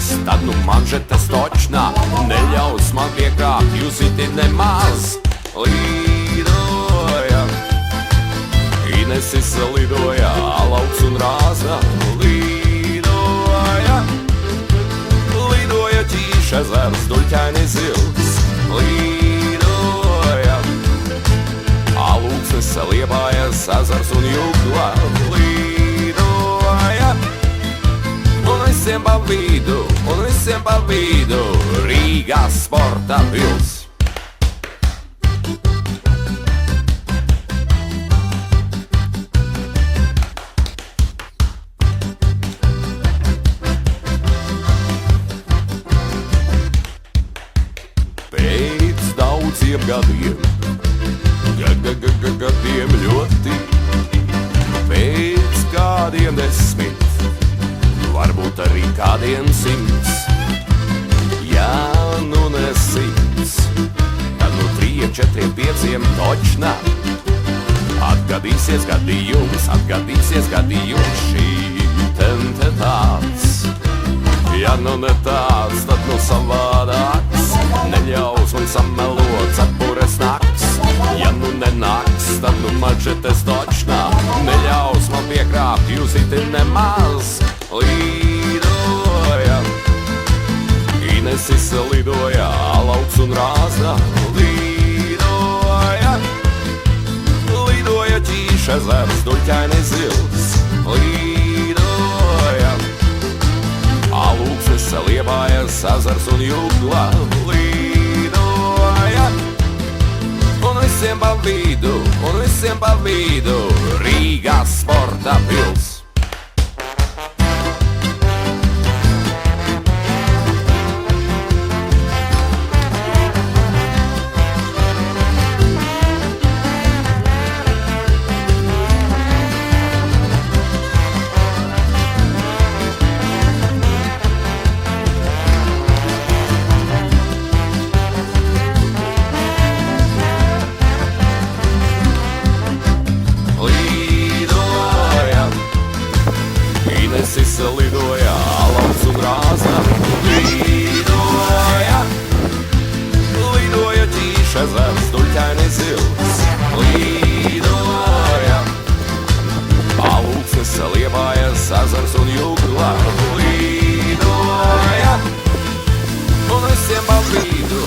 nāks, tad nu manžetes točnā neļaus man piekrāpt, jūs iti nemaz. Lidoja, Inesis lidoja, lauks un rāza. Lidoja, lidoja Ķīša ezers, duļķaini zils. Lidoja, alūksnes liepājas ezers un Jugla. Lidoja, un visiem pa vidu, Rīgā sporta pils. Pēc daudziem gadiem, gadiem ļoti, pēc kādiem 10, varbūt arī kādiem 100, ja nu ne 100, tad nu 3, 4, 5 točnā atgadīsies gadījums šīten te tāds. Ja nu ne tāds, tad nu savādāks, neļaus man samelot cepures nakts. Ja nu nenāks, tad nu manžetes točnā neļaus man piekrāpt, jūs iti nemaz. Lidoja, Inesis lidoja, lauks un rāza. Lidoja, lidoja Ķīša ezers, duļķaini zils. Lidoja, alūksnes liepājas ezers un Jugla. Lidoja, un visiem pa vidu, Rīgā sporta pils. Inesis lidoja, lauks un rāza. Lidoja, lidoja Ķīša ezers, duļķaini zils. Lidoja, alūksnes liepājas ezers un Jugla. Lidoja, un visiem pa vidu,